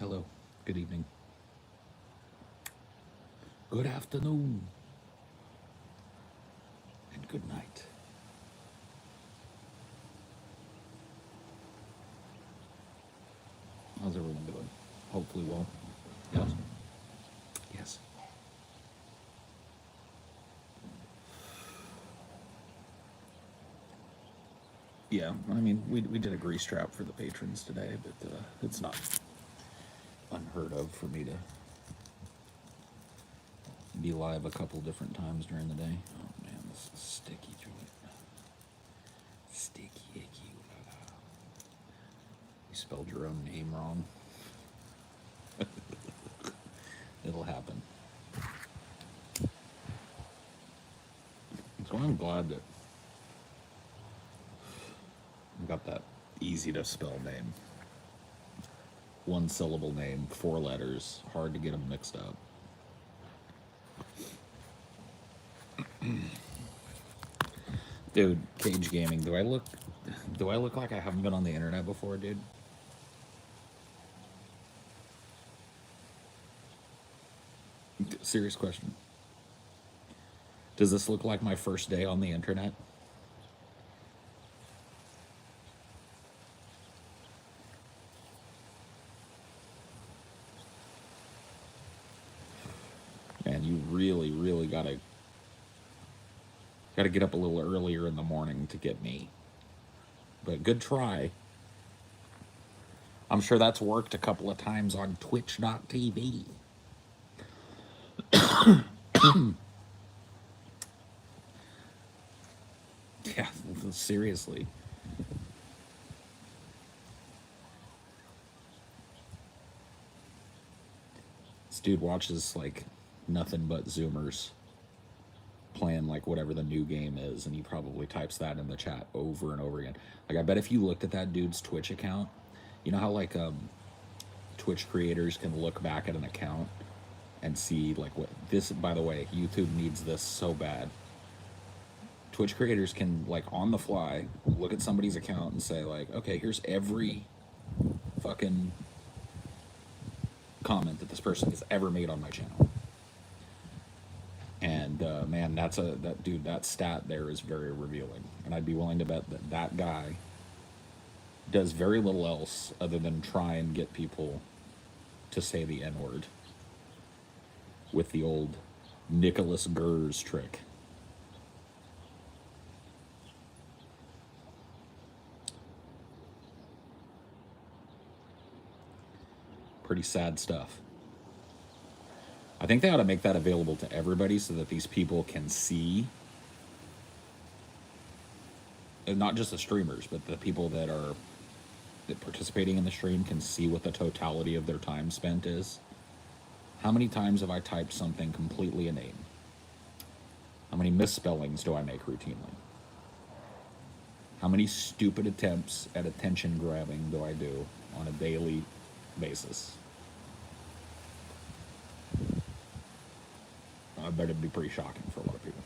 Hello, good evening, good afternoon, and good night. How's everyone doing? Hopefully well. Yes? Yes. Yeah, I mean, we did a grease trap for the patrons today, but it's not unheard of for me to be live a couple different times during the day. Oh man, this is sticky joint. Sticky icky. You spelled your own name wrong. It'll happen. So I'm glad that I got that easy to spell name. One syllable name, 4 letters, hard to get them mixed up. Dude, Cage Gaming, do I look like I haven't been on the internet before, dude? Serious question. Does this look like my first day on the internet? Man, you really gotta get up a little earlier in the morning to get me. But good try. I'm sure that's worked a couple of times on twitch.tv. Yeah, seriously. This dude watches like nothing but Zoomers playing like whatever the new game is, and he probably types that in the chat over and over again. Like, I bet if you looked at that dude's Twitch account, you know how like Twitch creators can look back at an account and see like what this. By the way, YouTube needs this so bad. Twitch creators can like on the fly look at somebody's account and say like, okay, here's every fucking comment that this person has ever made on my channel. And man, that dude, that stat there is very revealing. And I'd be willing to bet that that guy does very little else other than try and get people to say the N word with the old Nicholas Gers trick. Pretty sad stuff. I think they ought to make that available to everybody so that these people can see, and not just the streamers, but the people that are participating in the stream can see what the totality of their time spent is. How many times have I typed something completely inane? How many misspellings do I make routinely? How many stupid attempts at attention grabbing do I do on a daily basis? I bet it'd be pretty shocking for a lot of people.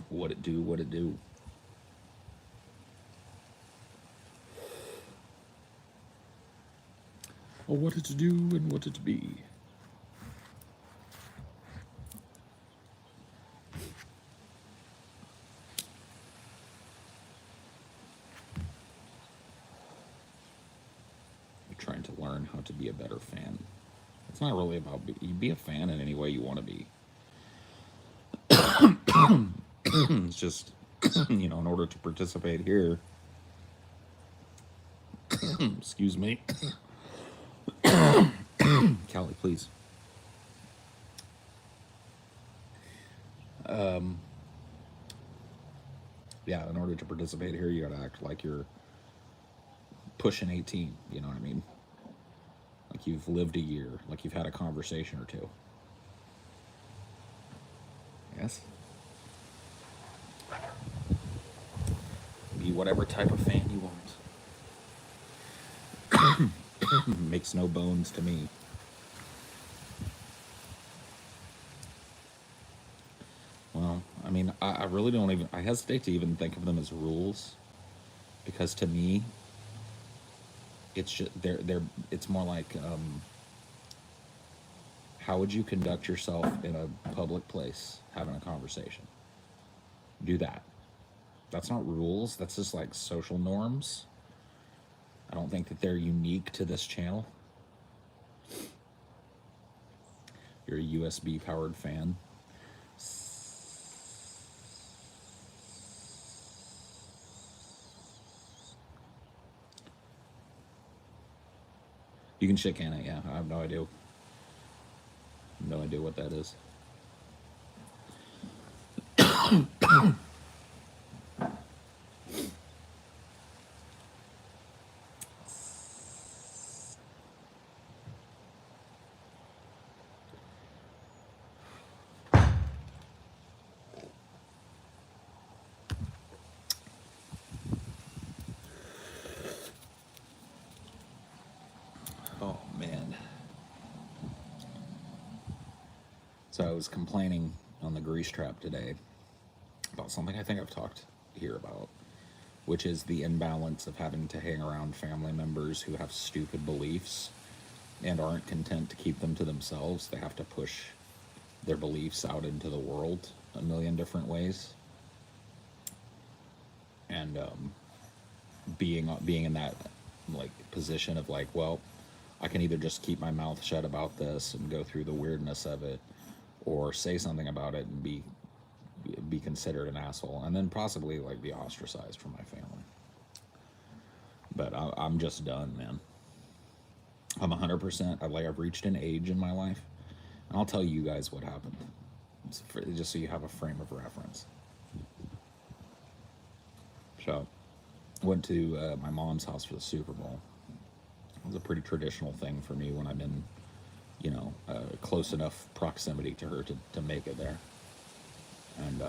What it do, what it do. Or what it do and what it be. You're trying to learn how to be a better fan. It's not really about you be a fan in any way you want to be. It's just, in order to participate here, excuse me, Callie, please. Yeah, in order to participate here, you gotta act like you're pushing 18. You know what I mean? Like you've lived a year, like you've had a conversation or two. guess. Be whatever type of fan you want. Makes no bones to me. Well, I mean, I really don't even, I hesitate to even think of them as rules because to me, it's just, it's more like, how would you conduct yourself in a public place having a conversation? Do that. That's not rules, that's just like social norms. I don't think that they're unique to this channel. You're a USB powered fan. You can shit can it, yeah. I have no idea. No idea what that is. Oh man. So I was complaining on the grease trap today about something I think I've talked here about, which is the imbalance of having to hang around family members who have stupid beliefs and aren't content to keep them to themselves. They have to push their beliefs out into the world a million different ways. And being in that like position of like, well, I can either just keep my mouth shut about this and go through the weirdness of it, or say something about it and be considered an asshole, and then possibly like be ostracized from my family. But I'm just done, man. I'm 100%. I've reached an age in my life, and I'll tell you guys what happened, just so you have a frame of reference. So, went to my mom's house for the Super Bowl. It was a pretty traditional thing for me when I'm in, close enough proximity to her to make it there. And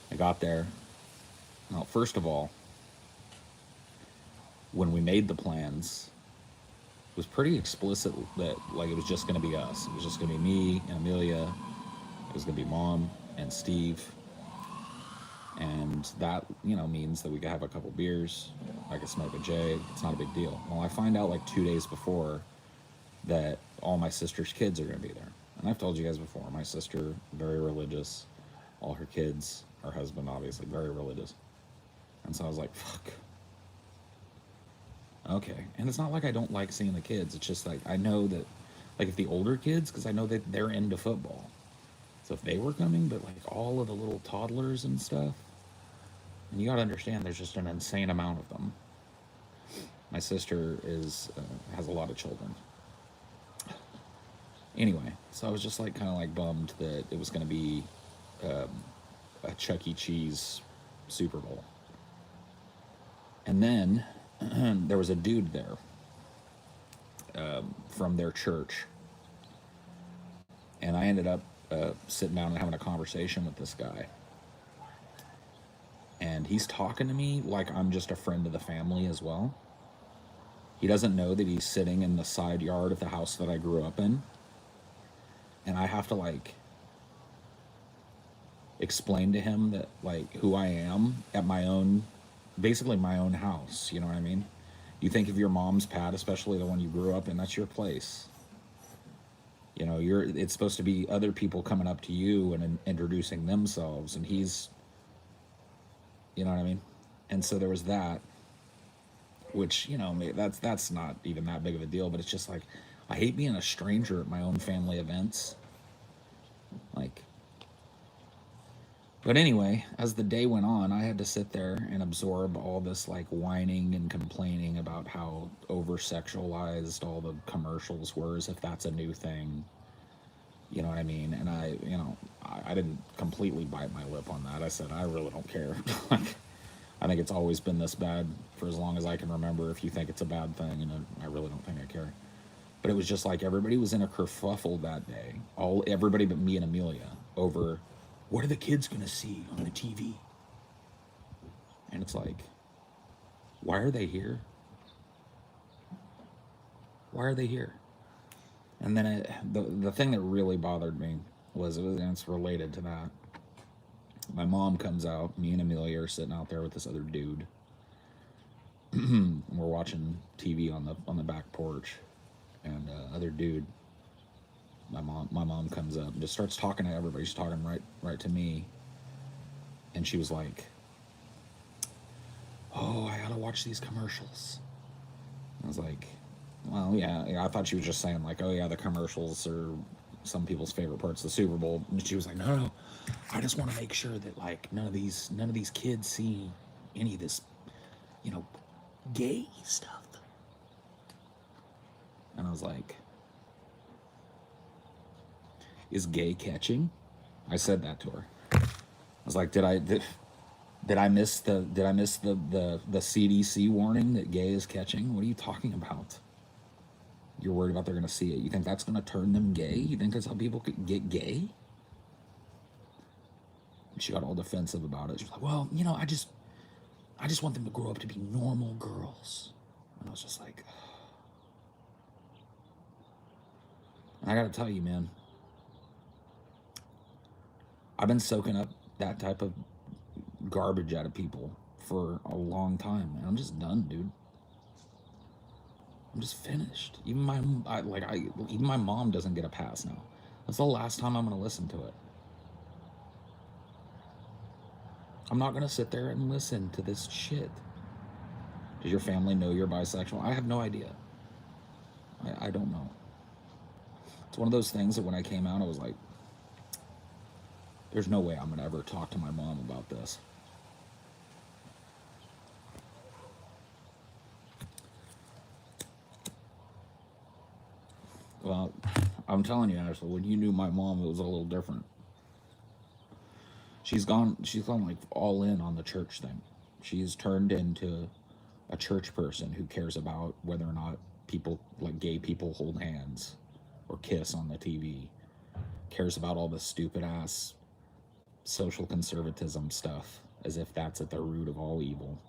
I got there. Now, first of all, when we made the plans, it was pretty explicit that like it was just going to be us. It was just going to be me and Amelia. It was going to be Mom and Steve. And that, means that we could have a couple beers. I could smoke a J. It's not a big deal. Well, I find out like 2 days before that all my sister's kids are going to be there. And I've told you guys before, my sister, very religious. All her kids, her husband, obviously, very religious. And so I was like, fuck. Okay. And it's not like I don't like seeing the kids. It's just like, I know that, like if the older kids, because I know that they're into football. So if they were coming, but like all of the little toddlers and stuff, and you got to understand, there's just an insane amount of them. My sister has a lot of children. Anyway, so I was just like kind of like bummed that it was going to be a Chuck E. Cheese Super Bowl. And then there was a dude there from their church. And I ended up sitting down and having a conversation with this guy. And he's talking to me like I'm just a friend of the family as well. He doesn't know that he's sitting in the side yard of the house that I grew up in. And I have to like explain to him that like who I am at my own, basically my own house. You know what I mean? You think of your mom's pad, especially the one you grew up in, that's your place. It's supposed to be other people coming up to you and introducing themselves, and he's, you know what I mean? And so there was that, which, that's not even that big of a deal, but it's just like, I hate being a stranger at my own family events. Like, but anyway, as the day went on, I had to sit there and absorb all this like whining and complaining about how over-sexualized all the commercials were, as if that's a new thing. You know what I mean? And I didn't completely bite my lip on that. I said, I really don't care. Like, I think it's always been this bad for as long as I can remember. If you think it's a bad thing, and I really don't think I care. But it was just like everybody was in a kerfuffle that day. Everybody but me and Amelia over what are the kids gonna see on the TV? And it's like, why are they here? Why are they here? And then the thing that really bothered me and it's related to that. My mom comes out. Me and Amelia are sitting out there with this other dude. We're watching TV on the back porch, and other dude. My mom comes up and just starts talking to everybody. She's talking right to me, and she was like, "Oh, I gotta watch these commercials." I was like, "Well, yeah." I thought she was just saying like, "Oh yeah, the commercials are some people's favorite parts of the Super Bowl." And she was like, "No, I just want to make sure that like none of these kids see any of this, you know, gay stuff." And I was like, "Is gay catching?" I said that to her. I was like, Did I miss the CDC warning that gay is catching? What are you talking about? You're worried about they're going to see it. You think that's going to turn them gay? You think that's how people get gay?" And she got all defensive about it. She was like, "Well, I just want them to grow up to be normal girls." And I was just like, and I got to tell you, man, I've been soaking up that type of garbage out of people for a long time, and I'm just done, dude. I'm just finished. Even my mom doesn't get a pass now. That's the last time I'm gonna listen to it. I'm not gonna sit there and listen to this shit. Does your family know you're bisexual? I have no idea. I don't know. It's one of those things that when I came out, I was like, there's no way I'm gonna ever talk to my mom about this. Well, I'm telling you, Ashley, when you knew my mom, it was a little different. She's gone like all in on the church thing. She's turned into a church person who cares about whether or not people, like gay people, hold hands or kiss on the TV. Cares about all the stupid ass social conservatism stuff as if that's at the root of all evil.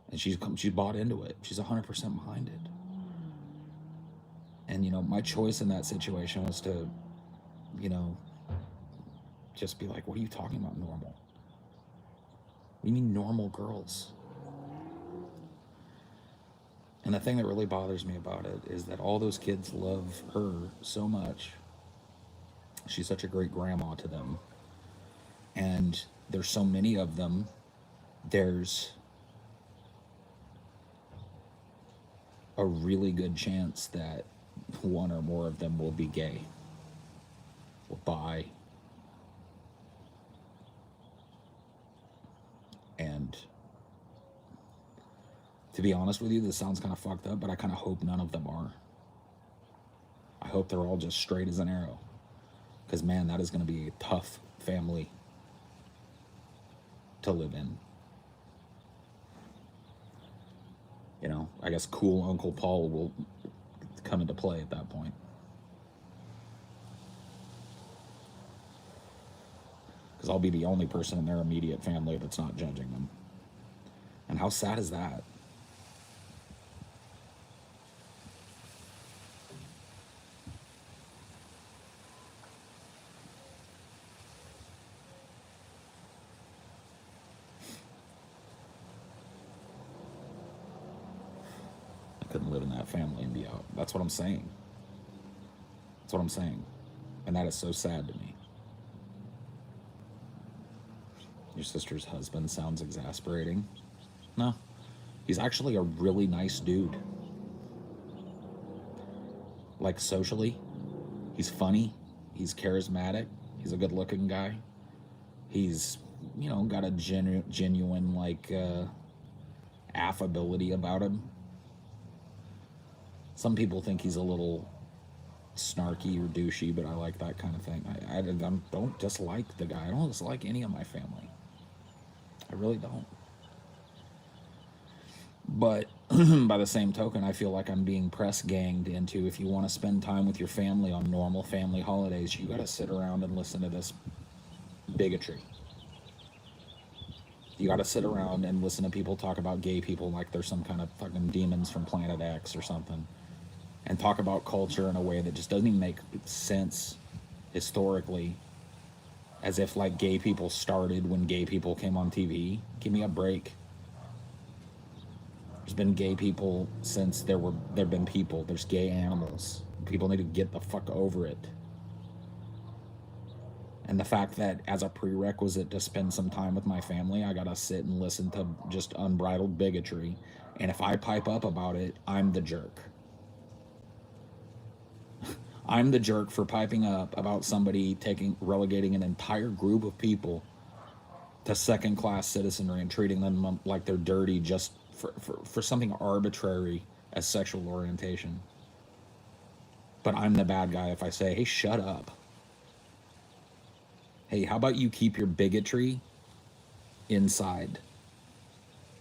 And she's bought into it. She's 100% behind it. And my choice in that situation was to, you know, just be like, "What are you talking about, normal? What do you mean normal girls?" And the thing that really bothers me about it is that all those kids love her so much. She's such a great grandma to them. And there's so many of them. There's a really good chance that one or more of them will be gay or bi. And to be honest with you, this sounds kind of fucked up, but I kind of hope none of them are. I hope they're all just straight as an arrow. Because, man, that is going to be a tough family to live in. I guess cool Uncle Paul will come into play at that point. Because I'll be the only person in their immediate family that's not judging them. And how sad is that? I couldn't live in that family and be out. That's what I'm saying. That's what I'm saying. And that is so sad to me. Your sister's husband sounds exasperating. No, he's actually a really nice dude. Like socially, he's funny, he's charismatic, he's a good looking guy. He's, got a genuine, like, affability about him. Some people think he's a little snarky or douchey, but I like that kind of thing. I don't dislike the guy. I don't dislike any of my family. I really don't. But by the same token, I feel like I'm being press ganged into, if you want to spend time with your family on normal family holidays, you got to sit around and listen to this bigotry. You got to sit around and listen to people talk about gay people like they're some kind of fucking demons from Planet X or something, and talk about culture in a way that just doesn't even make sense historically, as if like gay people started when gay people came on TV. Give me a break. There's been gay people since there've been people. There's gay animals. People need to get the fuck over it. And the fact that as a prerequisite to spend some time with my family, I gotta sit and listen to just unbridled bigotry. And if I pipe up about it, I'm the jerk. I'm the jerk for piping up about somebody relegating an entire group of people to second class citizenry and treating them like they're dirty just for something arbitrary as sexual orientation. But I'm the bad guy if I say, hey, shut up. Hey, how about you keep your bigotry inside?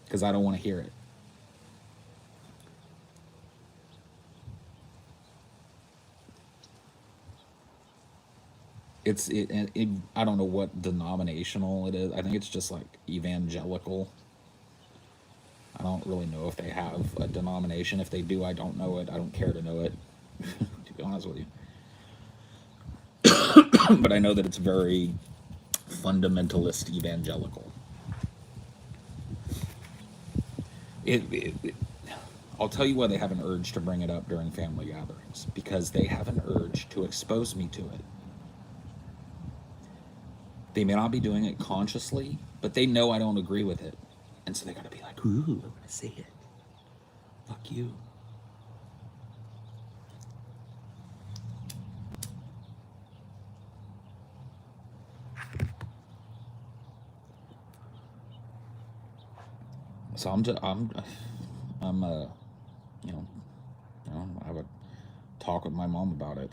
Because I don't want to hear it. I don't know what denominational it is. I think it's just like evangelical. I don't really know if they have a denomination. If they do, I don't know it. I don't care to know it, to be honest with you. But I know that it's very fundamentalist evangelical. I'll tell you why they have an urge to bring it up during family gatherings, because they have an urge to expose me to it. They may not be doing it consciously, but they know I don't agree with it. And so they gotta be like, ooh, I'm gonna say it. Fuck you. So you know, I have a talk with my mom about it.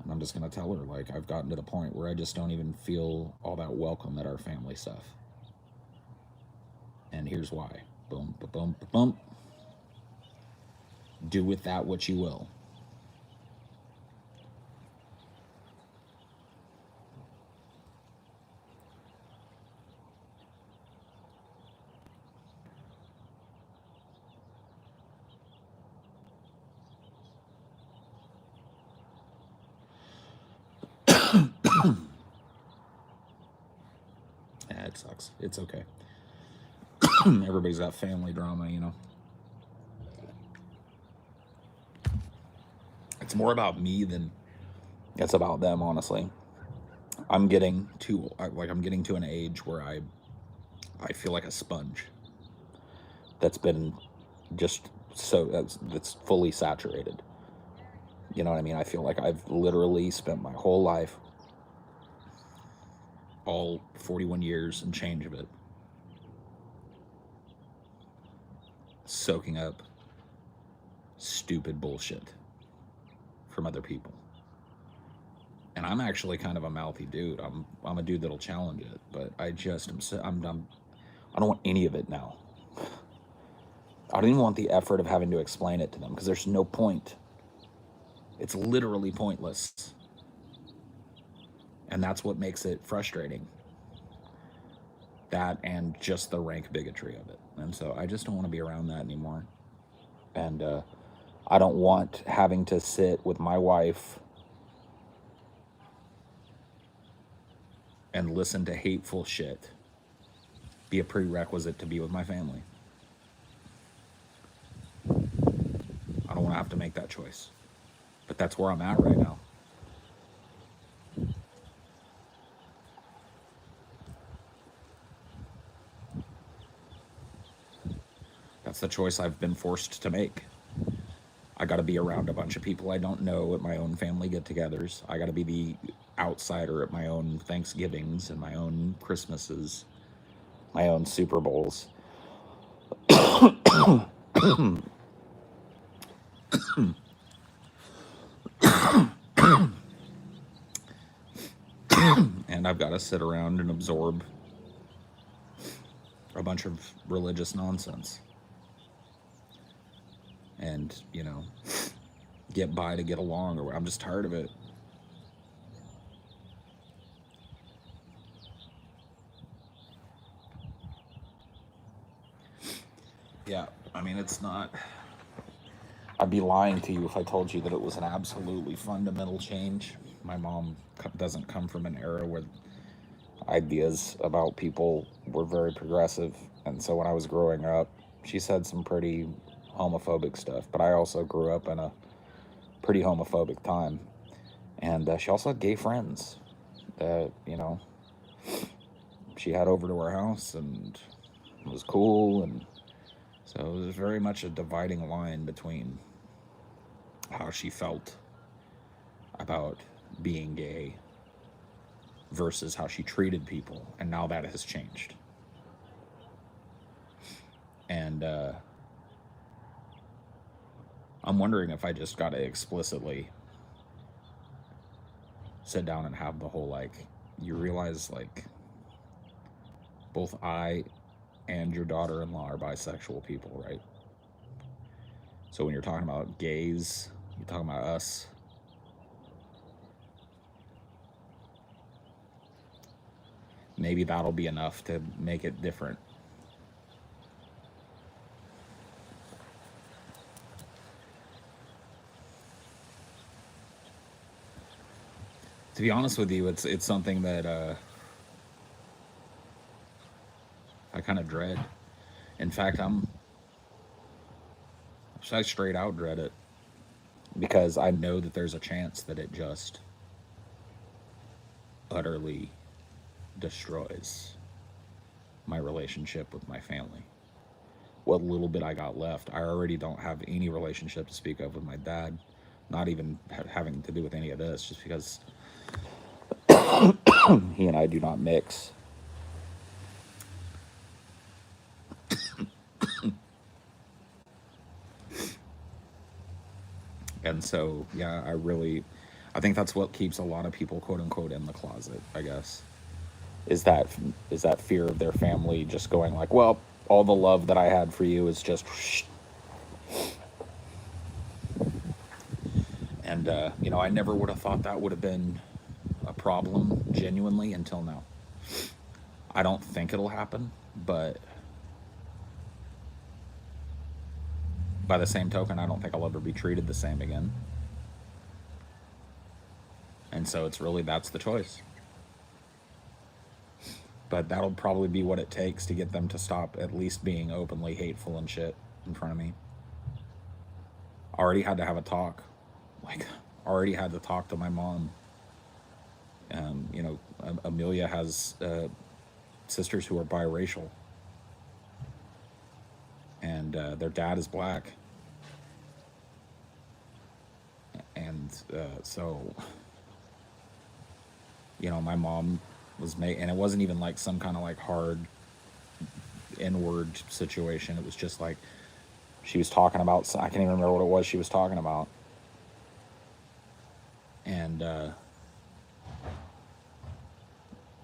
And I'm just gonna tell her, like, I've gotten to the point where I just don't even feel all that welcome at our family stuff. And here's why. Boom, boom, boom. Do with that what you will. Yeah, it sucks. It's okay. Everybody's got family drama, you know. It's more about me than it's about them, honestly. I'm getting to an age where I feel like a sponge that's been just that's fully saturated. You know what I mean? I feel like I've literally spent my whole life, all 41 years and change of it, soaking up stupid bullshit from other people. And I'm actually kind of a mouthy dude. I'm a dude that'll challenge it, but I just I don't want any of it now. I don't even want the effort of having to explain it to them, because there's no point. It's literally pointless. And that's what makes it frustrating. That and just the rank bigotry of it. And so I just don't want to be around that anymore. And I don't want having to sit with my wife and listen to hateful shit be a prerequisite to be with my family. I don't want to have to make that choice. But that's where I'm at right now. That's the choice I've been forced to make. I got to be around a bunch of people I don't know at my own family get-togethers. I got to be the outsider at my own Thanksgivings and my own Christmases, my own Super Bowls. And I've got to sit around and absorb a bunch of religious nonsense. And, get by to get along, or I'm just tired of it. Yeah, I mean, it's not. I'd be lying to you if I told you that it was an absolutely fundamental change. My mom doesn't come from an era where ideas about people were very progressive. And so when I was growing up, she said some pretty homophobic stuff. But I also grew up in a pretty homophobic time. And she also had gay friends that, she had over to her house, and it was cool. And so it was very much a dividing line between how she felt about being gay versus how she treated people. And now that has changed. And I'm wondering if I just got to explicitly sit down and have the whole, like, you realize, like, both I and your daughter-in-law are bisexual people, right? So when you're talking about gays, you're talking about us. Maybe that'll be enough to make it different. To be honest with you, it's something that I kind of dread. In fact, I straight out dread it, because I know that there's a chance that it just utterly destroys my relationship with my family. What little bit I got left, I already don't have any relationship to speak of with my dad, not even having to do with any of this, just because he and I do not mix. And so, yeah, I think that's what keeps a lot of people, quote unquote, in the closet, I guess, is that fear of their family just going like, well, all the love that I had for you is just, and I never would have thought that would have been a problem genuinely until now. I don't think it'll happen, but by the same token, I don't think I'll ever be treated the same again. And so that's the choice. But that'll probably be what it takes to get them to stop at least being openly hateful and shit in front of me. Already had to have a talk. Like, already had to talk to my mom. Amelia has sisters who are biracial. And their dad is black. And so, my mom was made, and it wasn't even like some kind of like hard inward situation. It was just like she was talking about, I can't even remember what it was she was talking about. And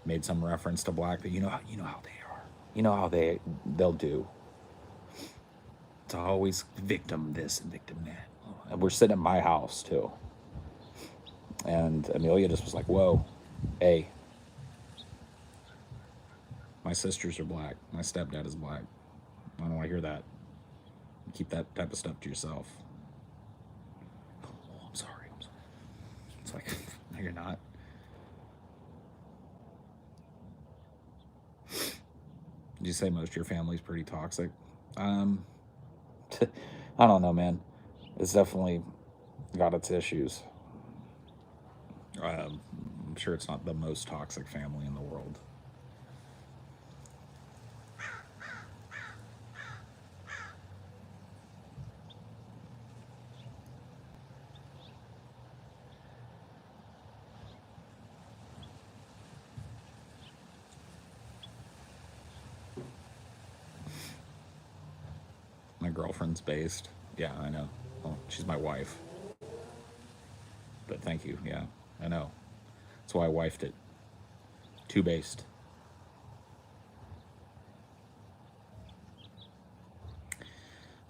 made some reference to black, that you know how they are. You know how they'll do. It's always victim this and victim that. And we're sitting at my house too. And Amelia just was like, whoa, hey, my sisters are black. My stepdad is black. I don't want to hear that. Keep that type of stuff to yourself. Oh, I'm sorry. It's like, no, you're not. Did you say most of your family's pretty toxic? I don't know, man. It's definitely got its issues. I'm sure it's not the most toxic family in the world. My girlfriend's based. Yeah, I know. Well, she's my wife. But thank you. Yeah, I know. That's why I wifed it. Two based.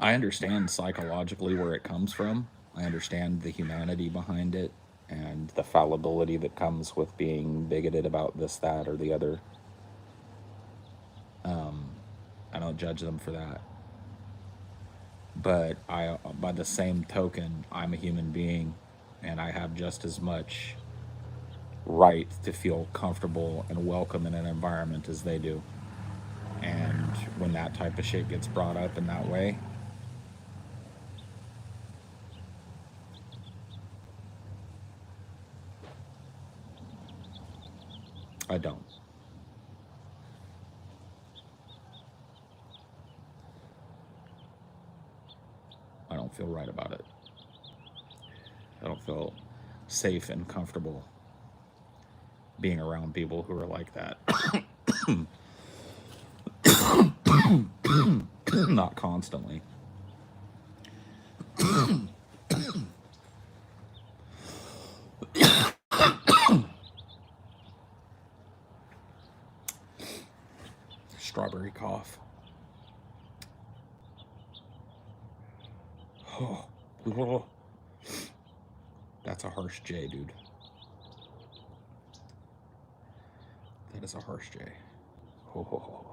I understand psychologically where it comes from. I understand the humanity behind it and the fallibility that comes with being bigoted about this, that, or the other. I don't judge them for that. But by the same token, I'm a human being and I have just as much right to feel comfortable and welcome in an environment as they do. And when that type of shit gets brought up in that way, I don't. I don't feel right about it. I don't feel safe and comfortable being around people who are like that. Not constantly. Strawberry cough. Oh, that's a harsh J, dude. That is a harsh J. Oh.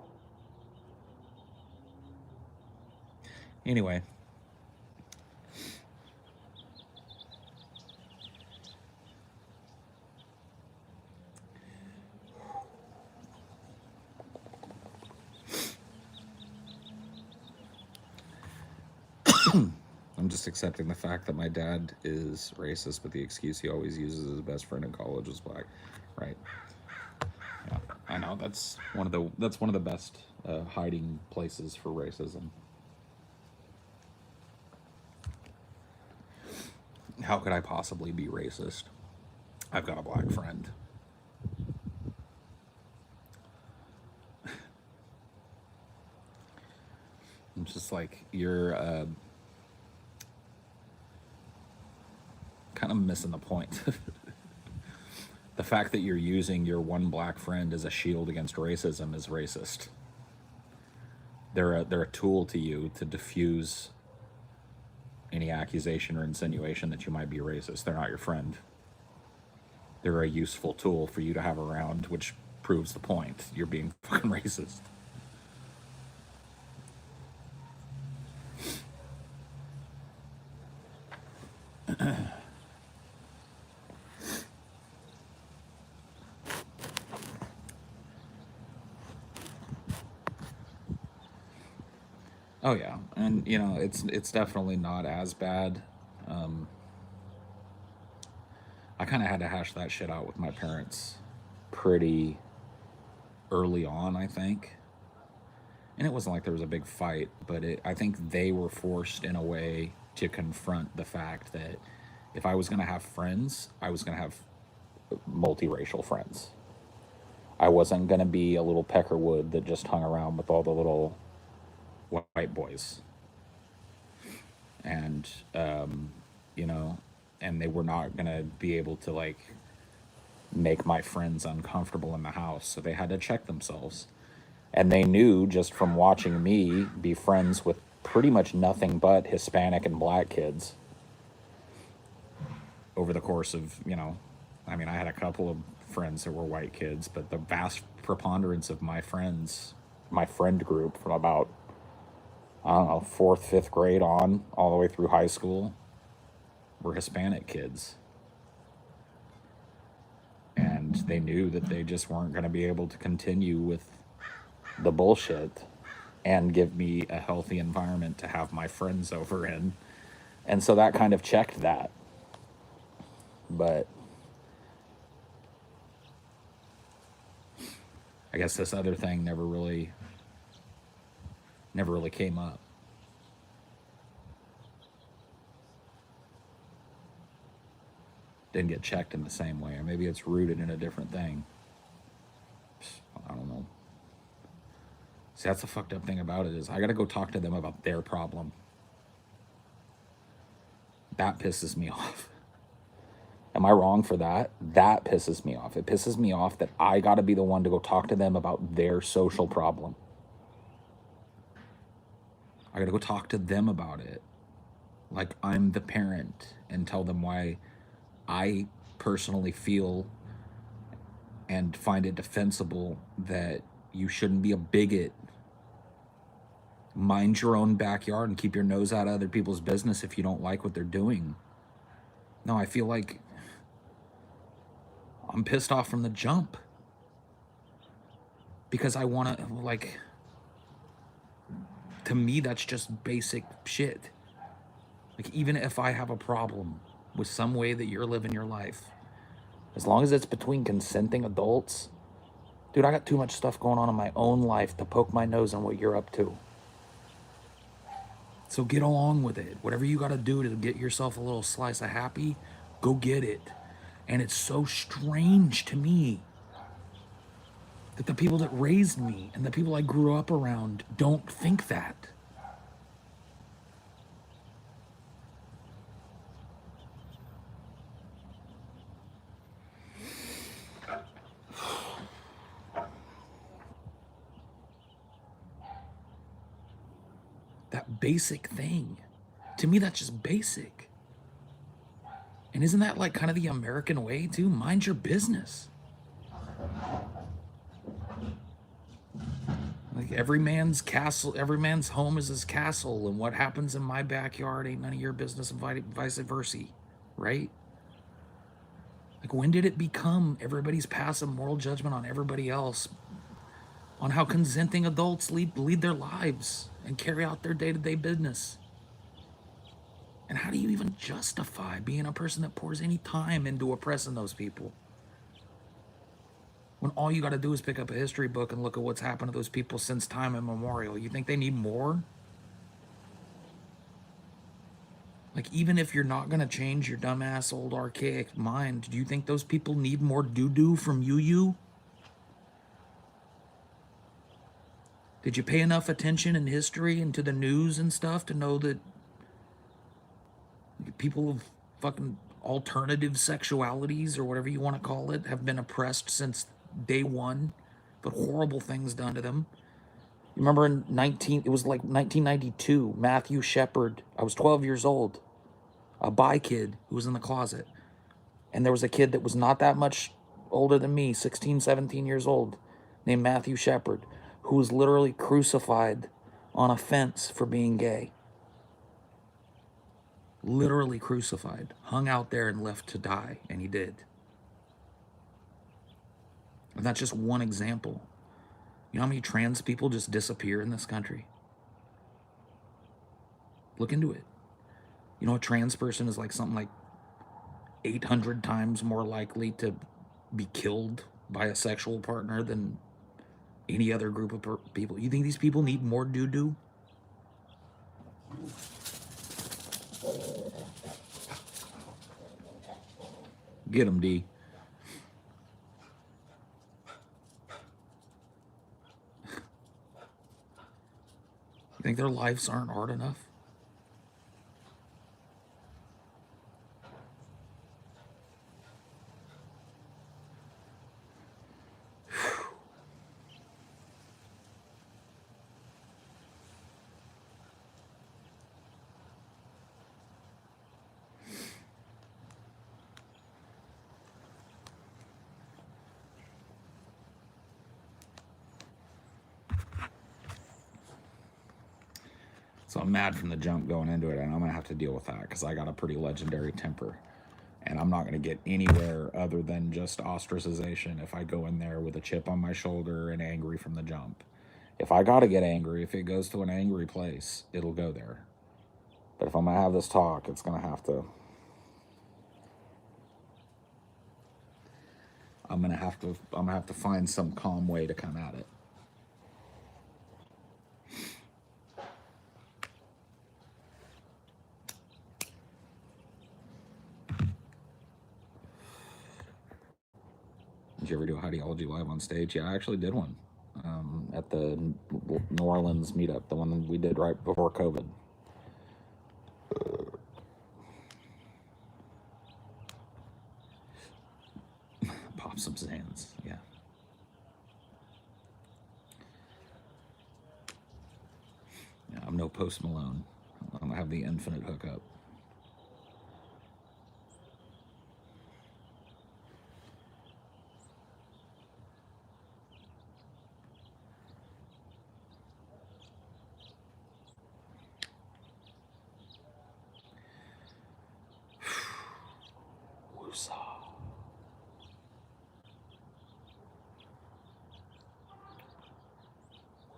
Anyway, I'm just accepting the fact that my dad is racist, but the excuse he always uses his best friend in college was black. Right. Yeah, I know that's one of the best hiding places for racism. How could I possibly be racist? I've got a black friend. I'm just like, you're kind of missing the point. The fact that you're using your one black friend as a shield against racism is racist. They're a tool to you to diffuse any accusation or insinuation that you might be racist. They're not your friend. They're a useful tool for you to have around, which proves the point. You're being fucking racist. Oh yeah, and it's definitely not as bad. Um, I kind of had to hash that shit out with my parents pretty early on, I think. And it wasn't like there was a big fight, but I think they were forced in a way to confront the fact that if I was going to have friends, I was going to have multiracial friends. I wasn't going to be a little peckerwood that just hung around with all the little white boys. And, you know, and they were not going to be able to like make my friends uncomfortable in the house. So they had to check themselves. And they knew just from watching me be friends with pretty much nothing but Hispanic and black kids over the course of, I mean, I had a couple of friends that were white kids, but the vast preponderance of my friends, my friend group from about, I don't know, fourth, fifth grade on, all the way through high school, were Hispanic kids. And they knew that they just weren't going to be able to continue with the bullshit and give me a healthy environment to have my friends over in. And so that kind of checked that. But I guess this other thing never really came up. Didn't get checked in the same way, or maybe it's rooted in a different thing. I don't know. See, that's the fucked up thing about it is I gotta go talk to them about their problem. That pisses me off. Am I wrong for that? That pisses me off. It pisses me off that I gotta be the one to go talk to them about their social problem. I gotta go talk to them about it. Like I'm the parent and tell them why I personally feel and find it defensible that you shouldn't be a bigot. Mind your own backyard and keep your nose out of other people's business if you don't like what they're doing. No, I feel like I'm pissed off from the jump because I want to, like, to me, that's just basic shit. Like, even if I have a problem with some way that you're living your life, as long as it's between consenting adults, dude, I got too much stuff going on in my own life to poke my nose on what you're up to. So get along with it. Whatever you got to do to get yourself a little slice of happy, go get it. And it's so strange to me that the people that raised me and the people I grew up around don't think that. That basic thing. To me, that's just basic. And isn't that like kind of the American way too? Mind your business. Like every man's castle, every man's home is his castle, and what happens in my backyard ain't none of your business, and vice versa, right? Like when did it become everybody's pass a moral judgment on everybody else, on how consenting adults lead their lives and carry out their day-to-day business? And how do you even justify being a person that pours any time into oppressing those people? When all you got to do is pick up a history book and look at what's happened to those people since time immemorial. You think they need more? Like, even if you're not going to change your dumbass old archaic mind, do you think those people need more doo-doo from you? Did you pay enough attention in history and to the news and stuff to know that people of fucking alternative sexualities or whatever you want to call it have been oppressed since day one, but horrible things done to them? You remember it was like 1992, Matthew Shepard, I was 12 years old, a bi kid who was in the closet. And there was a kid that was not that much older than me, 16, 17 years old, named Matthew Shepard, who was literally crucified on a fence for being gay. Literally crucified, hung out there and left to die, and he did. And that's just one example. You know how many trans people just disappear in this country? Look into it. You know, a trans person is like something like 800 times more likely to be killed by a sexual partner than any other group of people. You think these people need more doo-doo? Get them, D. You think their lives aren't hard enough? So I'm mad from the jump going into it, and I'm going to have to deal with that because I got a pretty legendary temper. And I'm not going to get anywhere other than just ostracization if I go in there with a chip on my shoulder and angry from the jump. If I got to get angry, if it goes to an angry place, it'll go there. But if I'm going to have this talk, it's going to have to... I'm going to have to find some calm way to come at it. Did you ever do a Highdeology live on stage? Yeah, I actually did one at the New Orleans meetup, the one we did right before COVID. Pop some Zans, yeah. Yeah, I'm no Post Malone. I don't have the infinite hookup. Woosah.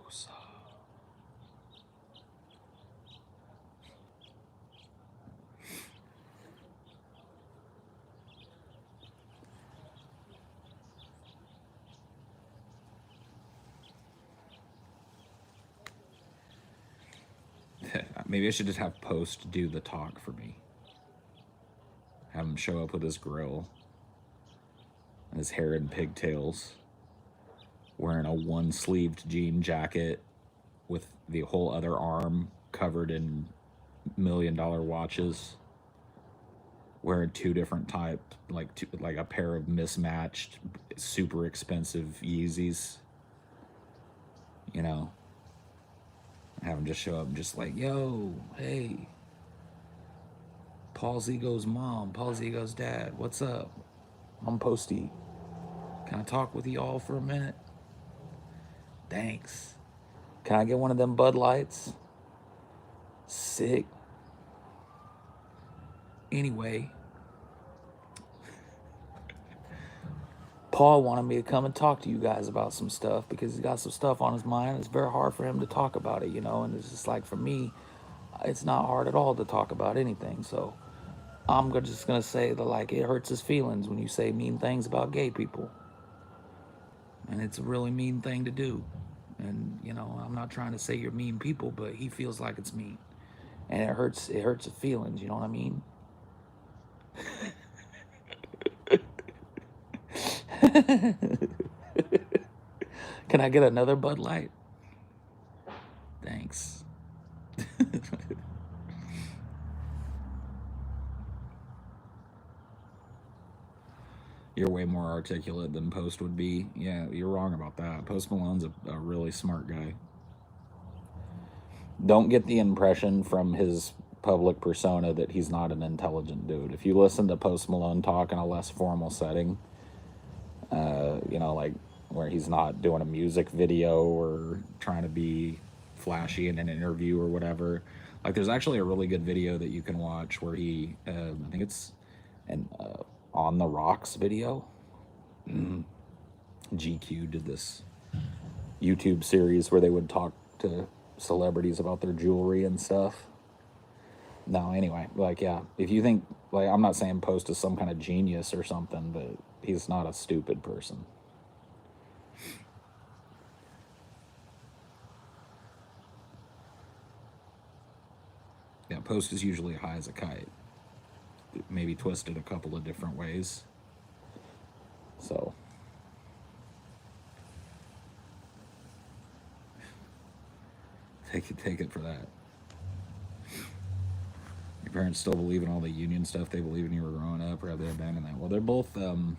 Woosah. Maybe I should just have Post do the talk for me. Have him show up with his grill and his hair in pigtails, wearing a one-sleeved jean jacket with the whole other arm covered in $1 million watches, wearing two different types, like a pair of mismatched, super expensive Yeezys. You know, have him just show up and just like, yo, hey, Paul Zigo's mom, Paul Zigo's dad, what's up? I'm Posty. Can I talk with you all for a minute? Thanks. Can I get one of them Bud Lights? Sick. Anyway, Paul wanted me to come and talk to you guys about some stuff because he's got some stuff on his mind. It's very hard for him to talk about it, you know, and it's just like for me, it's not hard at all to talk about anything. So I'm just going to say that, like, it hurts his feelings when you say mean things about gay people. And it's a really mean thing to do. And, you know, I'm not trying to say you're mean people, but he feels like it's mean. And it hurts his feelings, you know what I mean? Can I get another Bud Light? Thanks. You're way more articulate than Post would be. Yeah, you're wrong about that. Post Malone's a really smart guy. Don't get the impression from his public persona that he's not an intelligent dude. If you listen to Post Malone talk in a less formal setting, you know, like where he's not doing a music video or trying to be flashy in an interview or whatever. Like, there's actually a really good video that you can watch where he, I think it's an On the Rocks video. GQ did this YouTube series where they would talk to celebrities about their jewelry and stuff. No, anyway, like, yeah, if you think, like, I'm not saying Post is some kind of genius or something, but he's not a stupid person. Yeah, Post is usually high as a kite. Maybe twisted a couple of different ways. So. Take it for that. Your parents still believe in all the union stuff they believe in you were growing up, or have they abandoned that? Well, they're both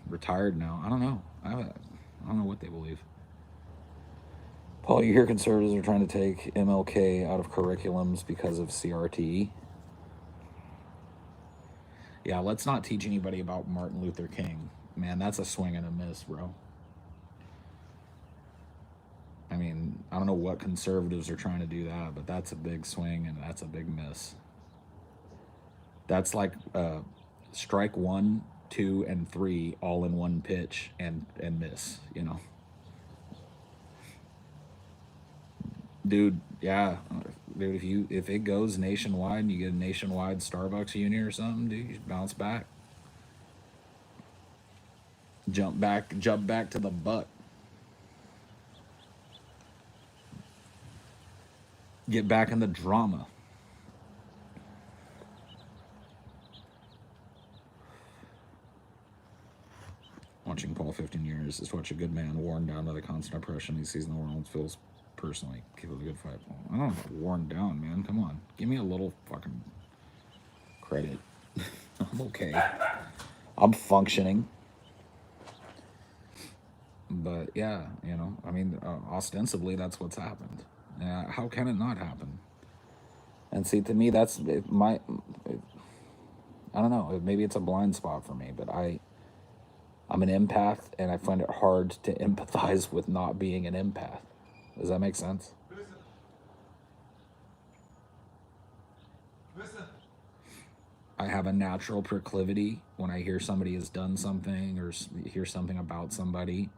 retired now. I don't know. I don't know what they believe. Paul, you hear conservatives are trying to take MLK out of curriculums because of CRT. Yeah, let's not teach anybody about Martin Luther King. Man, that's a swing and a miss, bro. I mean, I don't know what conservatives are trying to do that, but that's a big swing and that's a big miss. That's like strike 1, 2, and 3 all in one pitch and miss, you know. Dude, yeah, dude. If it goes nationwide and you get a nationwide Starbucks union or something, dude, you bounce back, jump back to the butt, get back in the drama. Watching Paul 15 years is to watch a good man worn down by the constant oppression he sees in the world feels personally. Keep up a good fight. I don't know, worn down, man. Come on, give me a little fucking credit. I'm okay. I'm functioning. But yeah, you know, I mean, ostensibly that's what's happened. How can it not happen? And see, to me, that's I don't know, maybe it's a blind spot for me, but I'm an empath, and I find it hard to empathize with not being an empath. Does that make sense? I have a natural proclivity when I hear somebody has done something or hear something about somebody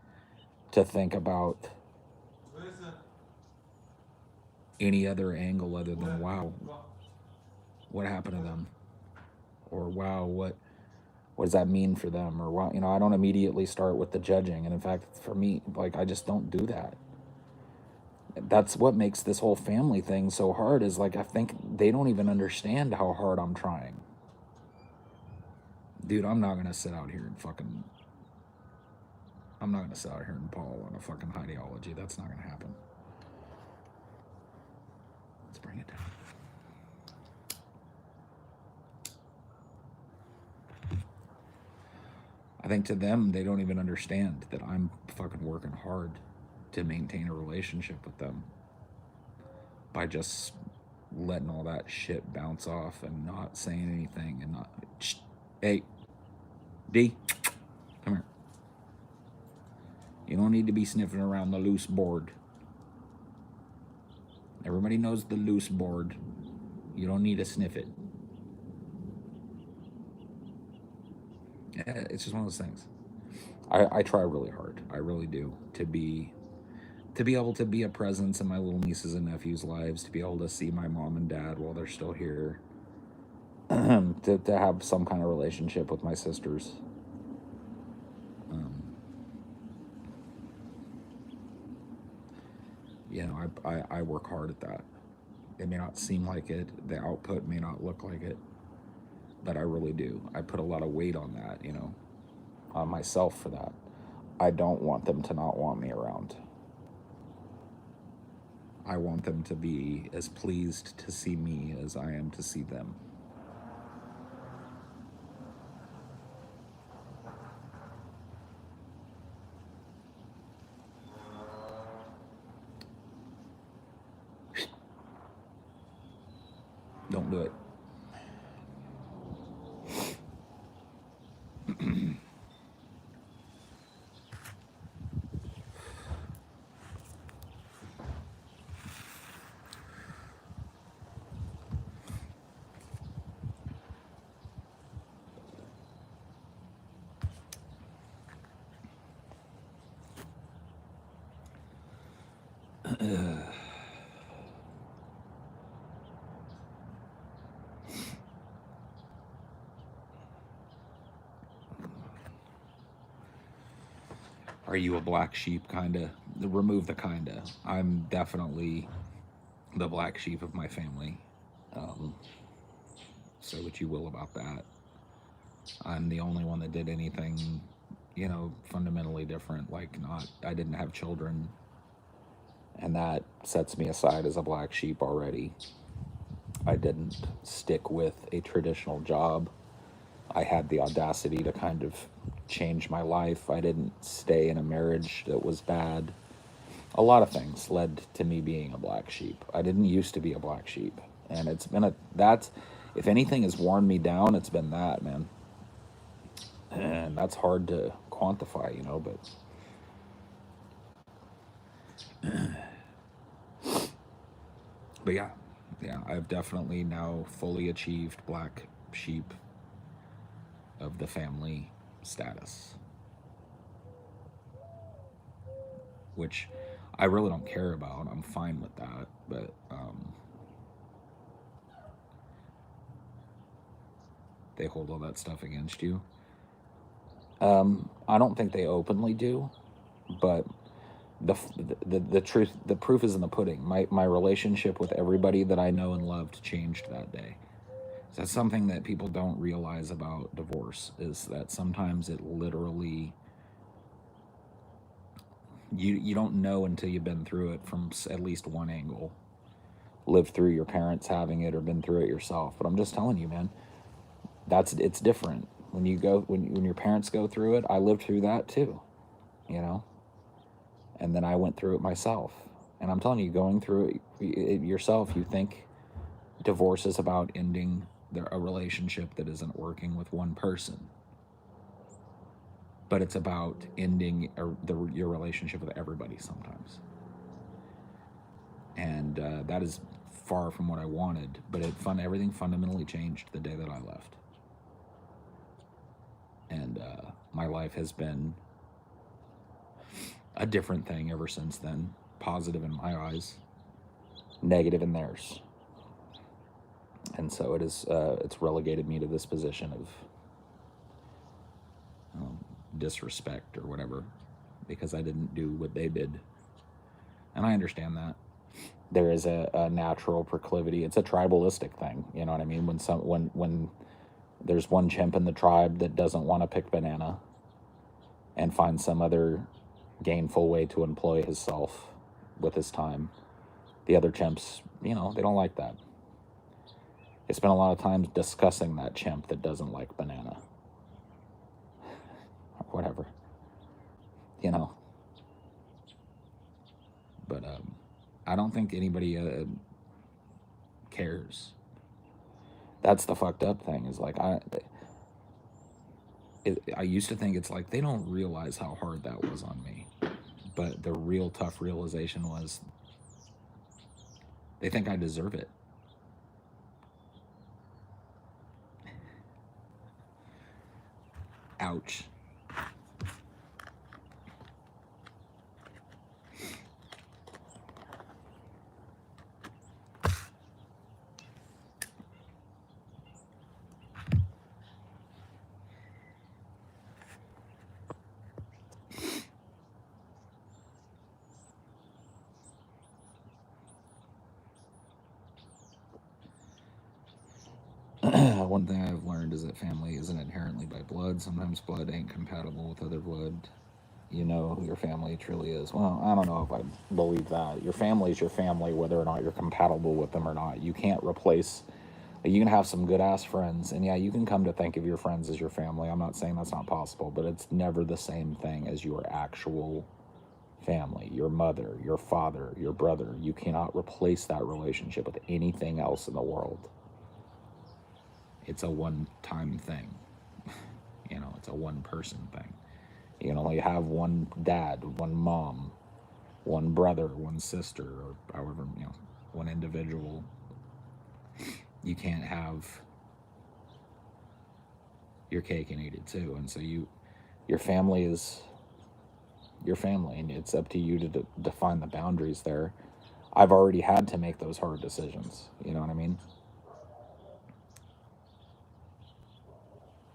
to think about any other angle other than, wow, what happened to them? Or wow, what does that mean for them? Or wow, I don't immediately start with the judging. And in fact, for me, like, I just don't do that. That's what makes this whole family thing so hard, is like, I think they don't even understand how hard I'm trying. Dude, I'm not gonna sit out here and fucking I'm not gonna sit out here and Paul on a fucking Highdeology. That's not gonna happen. Let's bring it down. I think to them, they don't even understand that I'm fucking working hard to maintain a relationship with them by just letting all that shit bounce off and not saying anything and not. Hey, D, come here. You don't need to be sniffing around the loose board. Everybody knows the loose board. You don't need to sniff it. It's just one of those things. I try really hard. I really do to be able to be a presence in my little nieces and nephews' lives, to be able to see my mom and dad while they're still here, to have some kind of relationship with my sisters. I work hard at that. It may not seem like it, the output may not look like it, but I really do. I put a lot of weight on that, on myself for that. I don't want them to not want me around. I want them to be as pleased to see me as I am to see them. Don't do it. Are you a black sheep, kinda? Remove the kinda. I'm definitely the black sheep of my family. Say what you will about that. I'm the only one that did anything, fundamentally different. Like, I didn't have children, and that sets me aside as a black sheep already. I didn't stick with a traditional job. I had the audacity to kind of change my life. I didn't stay in a marriage that was bad. A lot of things led to me being a black sheep. I didn't used to be a black sheep. And it's been if anything has worn me down, it's been that, man. And that's hard to quantify, but yeah, I've definitely now fully achieved black sheep of the family status, which I really don't care about. I'm fine with that, but they hold all that stuff against you. I don't think they openly do, but the truth, the proof is in the pudding. My relationship with everybody that I know and loved changed that day. So that's something that people don't realize about divorce, is that sometimes it literally, you don't know until you've been through it from at least one angle, lived through your parents having it or been through it yourself. But I'm just telling you, man, it's different when when your parents go through it. I lived through that too, and then I went through it myself. And I'm telling you, going through it yourself, you think Divorce is about ending a relationship that isn't working with one person, but it's about ending your relationship with everybody sometimes. And that is far from what I wanted, but everything fundamentally changed the day that I left. And my life has been a different thing ever since then. Positive in my eyes, negative in theirs. And so it's relegated me to this position of disrespect or whatever, because I didn't do what they did. And I understand that. There is a natural proclivity. It's a tribalistic thing. You know what I mean? When there's one chimp in the tribe that doesn't want to pick banana and find some other gainful way to employ himself with his time, the other chimps, they don't like that. They spend a lot of time discussing that chimp that doesn't like banana. Or whatever. But I don't think anybody cares. That's the fucked up thing, is like, I used to think it's like they don't realize how hard that was on me. But the real tough realization was they think I deserve it. Ouch. One thing I've learned is that family isn't inherently by blood. Sometimes blood ain't compatible with other blood. You know who your family truly is. Well, I don't know if I believe that. Your family is your family, whether or not you're compatible with them or not. You can't replace. You can have some good ass friends, and yeah, you can come to think of your friends as your family. I'm not saying that's not possible, but it's never the same thing as your actual family, your mother, your father, your brother. You cannot replace that relationship with anything else in the world. It's a one-time thing. It's a one-person thing. You can only have one dad, one mom, one brother, one sister, or however, one individual. You can't have your cake and eat it too. And so your family is your family, and it's up to you to define the boundaries there. I've already had to make those hard decisions. You know what I mean?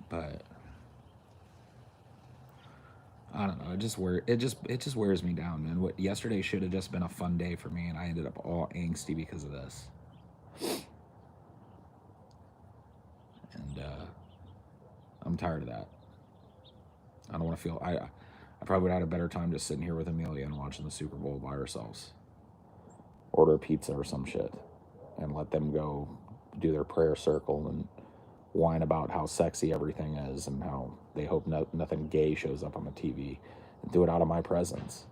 But I don't know. It just wears me down, man. What yesterday should have just been a fun day for me, and I ended up all angsty because of this. And I'm tired of that. I don't want to feel. I probably would have had a better time just sitting here with Amelia and watching the Super Bowl by ourselves. Order a pizza or some shit, and let them go do their prayer circle and whine about how sexy everything is and how they hope nothing gay shows up on the TV, and do it out of my presence.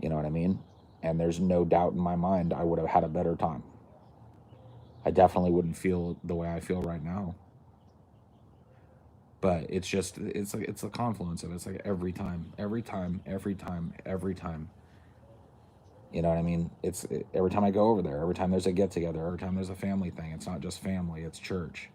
You know what I mean? And there's no doubt in my mind I would have had a better time. I definitely wouldn't feel the way I feel right now. But it's a confluence of it. It's like every time. You know what I mean? Every time I go over there, every time there's a get together, every time there's a family thing. It's not just family, it's church.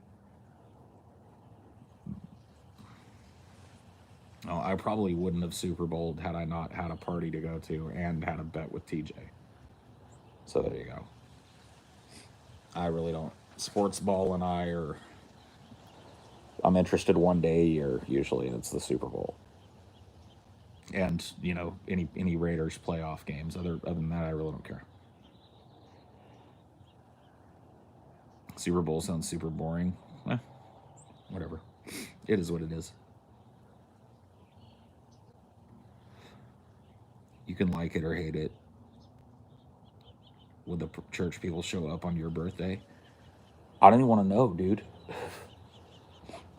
Oh, I probably wouldn't have Super Bowled had I not had a party to go to and had a bet with TJ. So there you go. I really don't. Sports ball and I'm interested one day a year usually, and it's the Super Bowl. And any Raiders playoff games. Other than that, I really don't care. Super Bowl sounds super boring. Whatever. It is what it is. You can like it or hate it. Would the church people show up on your birthday? I don't even want to know, dude.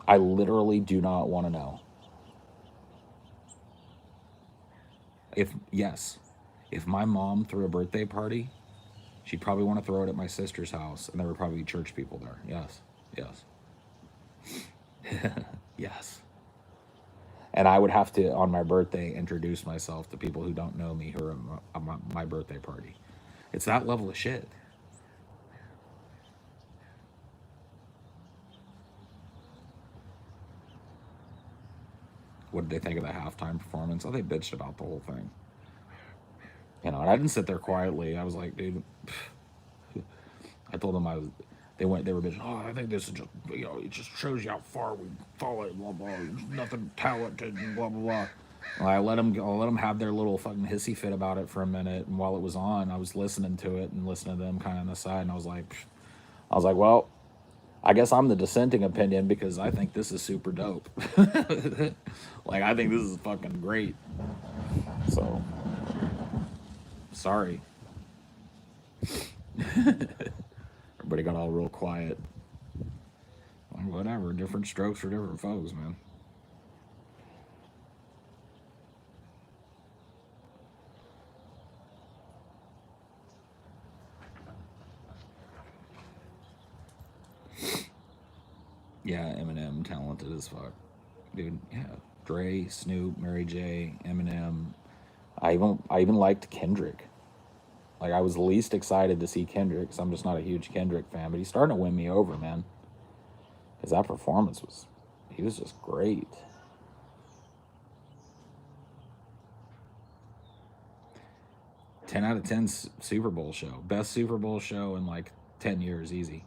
I literally do not want to know. If my mom threw a birthday party She'd probably want to throw it at my sister's house, and there would probably be church people there. Yes, yes, yes. And I would have to, on my birthday, introduce myself to people who don't know me who are at my birthday party. It's that level of shit. What did they think of the halftime performance? Oh, they bitched about the whole thing. You know, and I didn't sit there quietly. I was like, dude, I told them I was. They were bitching. Oh, I think this is just, it just shows you how far we fall. Blah blah. Nothing talented. Blah blah blah. Well, I let them have their little fucking hissy fit about it for a minute. And while it was on, I was listening to it and listening to them kind of on the side. And I was like, well, I guess I'm the dissenting opinion because I think this is super dope. Like, I think this is fucking great. So, sorry. Everybody got all real quiet. Like, whatever, different strokes for different folks, man. Yeah, Eminem, talented as fuck. Dude, yeah. Dre, Snoop, Mary J, Eminem. I even liked Kendrick. Like, I was least excited to see Kendrick because I'm just not a huge Kendrick fan, but he's starting to win me over, man. Because that performance he was just great. 10 out of 10 Super Bowl show. Best Super Bowl show in like 10 years, easy.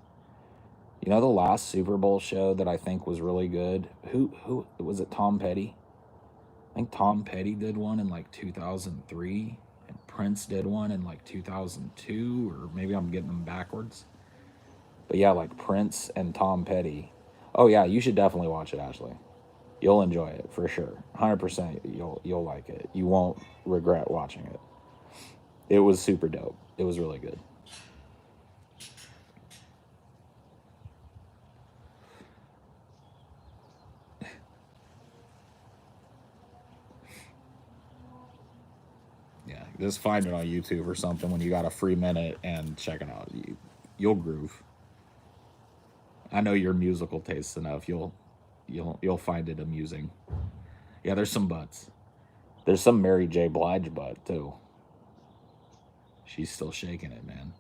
You know the last Super Bowl show that I think was really good? Who was it? Tom Petty? I think Tom Petty did one in like 2003, and Prince did one in like 2002, or maybe I'm getting them backwards. But yeah, like Prince and Tom Petty. Oh yeah, you should definitely watch it, Ashley. You'll enjoy it for sure. 100% you'll like it. You won't regret watching it. It was super dope. It was really good. Yeah, just find it on YouTube or something when you got a free minute and check it out. You'll groove. I know your musical tastes enough. You'll find it amusing. Yeah, there's some butts. There's some Mary J. Blige butt too. She's still shaking it, man.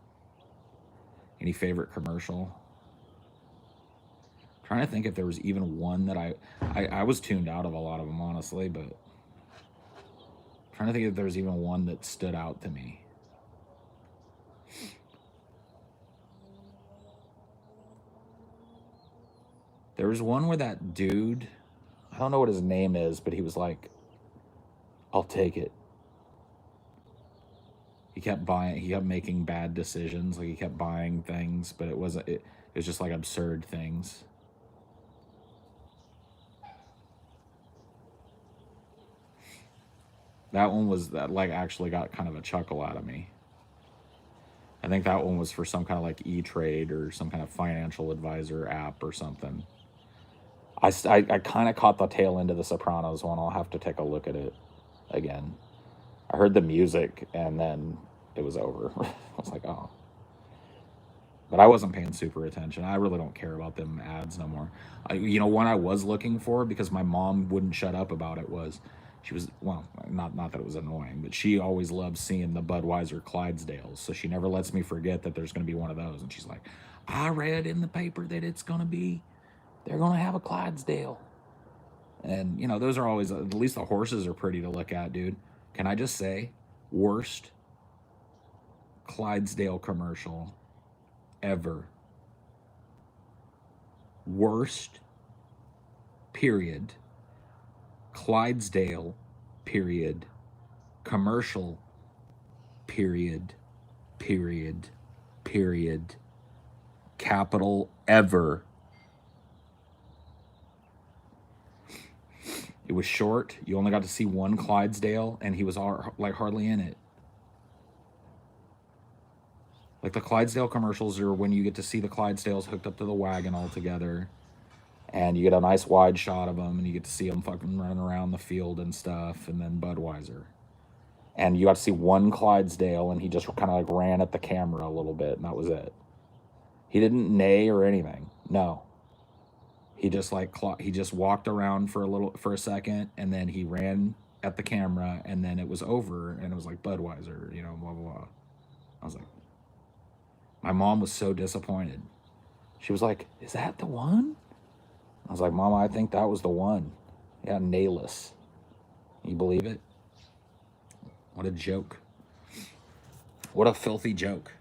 Any favorite commercial? I'm trying to think if there was even one that I was tuned out of a lot of them, honestly, but I'm trying to think if there was even one that stood out to me. There was one where that dude, I don't know what his name is, but he was like, I'll take it. He kept making bad decisions. Like he kept buying things, but it was just like absurd things. That one was that like actually got kind of a chuckle out of me. I think that one was for some kind of like E-Trade or some kind of financial advisor app or something. I kind of caught the tail end of the Sopranos one. I'll have to take a look at it again. I heard the music and then it was over. I was like, oh. But I wasn't paying super attention. I really don't care about them ads no more. One I was looking for because my mom wouldn't shut up about it was she was, well, not that it was annoying, but she always loves seeing the Budweiser Clydesdales. So she never lets me forget that there's going to be one of those. And she's like, I read in the paper that they're going to have a Clydesdale. And, those are always, at least the horses are pretty to look at, dude. Can I just say, worst Clydesdale commercial ever. Worst, period. Clydesdale, period. Commercial, period. Period. Period. Capital ever. It was short. You only got to see one Clydesdale, and he was like hardly in it. Like the Clydesdale commercials are when you get to see the Clydesdales hooked up to the wagon all together, and you get a nice wide shot of them, and you get to see them fucking running around the field and stuff, and then Budweiser. and you got to see one Clydesdale, and he just kind of like ran at the camera a little bit, and that was it. He didn't neigh or anything. No, he just he just walked around for a second, and then he ran at the camera, and then it was over, and it was like Budweiser, you know, blah blah blah. I was like, my mom was so disappointed. She was like, "Is that the one?" I was like, "Mama, I think that was the one." Yeah, nailless. You believe it? What a joke. What a filthy joke.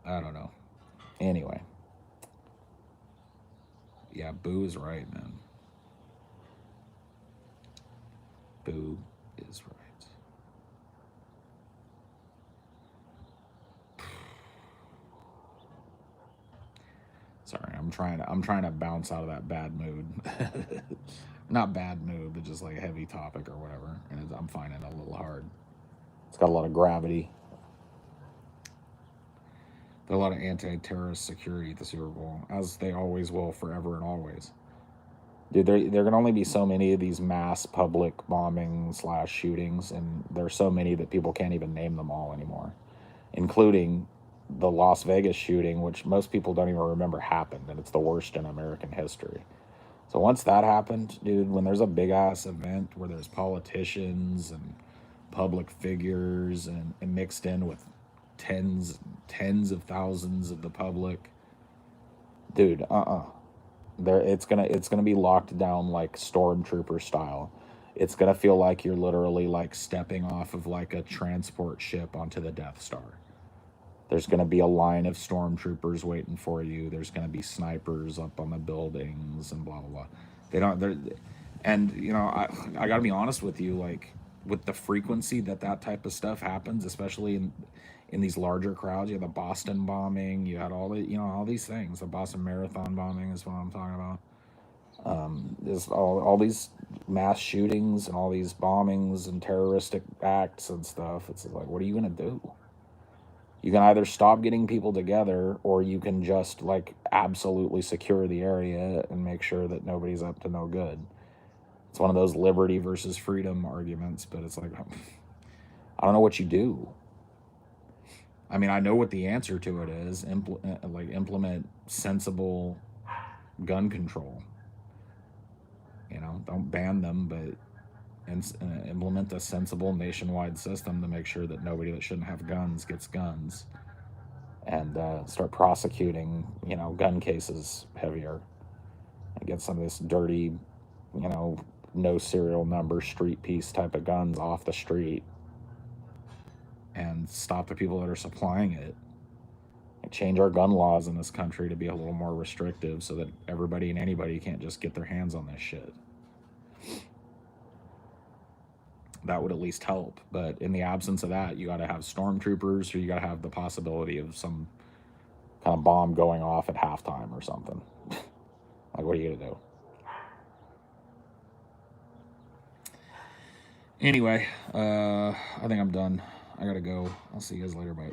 I don't know. Anyway. Yeah, Boo is right, man. Boo is right. Sorry, I'm trying to bounce out of that bad mood. Not bad mood, but just like a heavy topic or whatever. And I'm finding it a little hard. It's got a lot of gravity. There's a lot of anti-terrorist security at the Super Bowl, as they always will, forever and always. Dude, there can only be so many of these mass public bombing / shootings, and there's so many that people can't even name them all anymore, including the Las Vegas shooting, which most people don't even remember happened, and it's the worst in American history. So once that happened, dude, when there's a big ass event where there's politicians and public figures and mixed in with tens of thousands of the public, dude, there it's gonna be locked down like stormtrooper style. It's gonna feel like you're literally like stepping off of like a transport ship onto the Death Star. There's going to be a line of stormtroopers waiting for you. There's going to be snipers up on the buildings and blah blah blah. They don't. They're, and you know, I got to be honest with you. Like with the frequency that type of stuff happens, especially in these larger crowds. You had the Boston bombing. You had all these things. The Boston Marathon bombing is what I'm talking about. There's all these mass shootings and all these bombings and terroristic acts and stuff. It's like, what are you gonna do? You can either stop getting people together, or you can just like absolutely secure the area and make sure that nobody's up to no good. It's one of those liberty versus freedom arguments, but it's like, I don't know what you do. I mean, I know what the answer to it is. Implement sensible gun control. You know, don't ban them, but implement a sensible nationwide system to make sure that nobody that shouldn't have guns gets guns, and start prosecuting, gun cases heavier, and get some of this dirty, you know, no serial number street piece type of guns off the street, and stop the people that are supplying it. And change our gun laws in this country to be a little more restrictive so that everybody and anybody can't just get their hands on this shit. That would at least help. But in the absence of that, you got to have stormtroopers, or you got to have the possibility of some kind of bomb going off at halftime or something. Like, what are you gonna do? Anyway, I think I'm done. I gotta go. I'll see you guys later. Bye.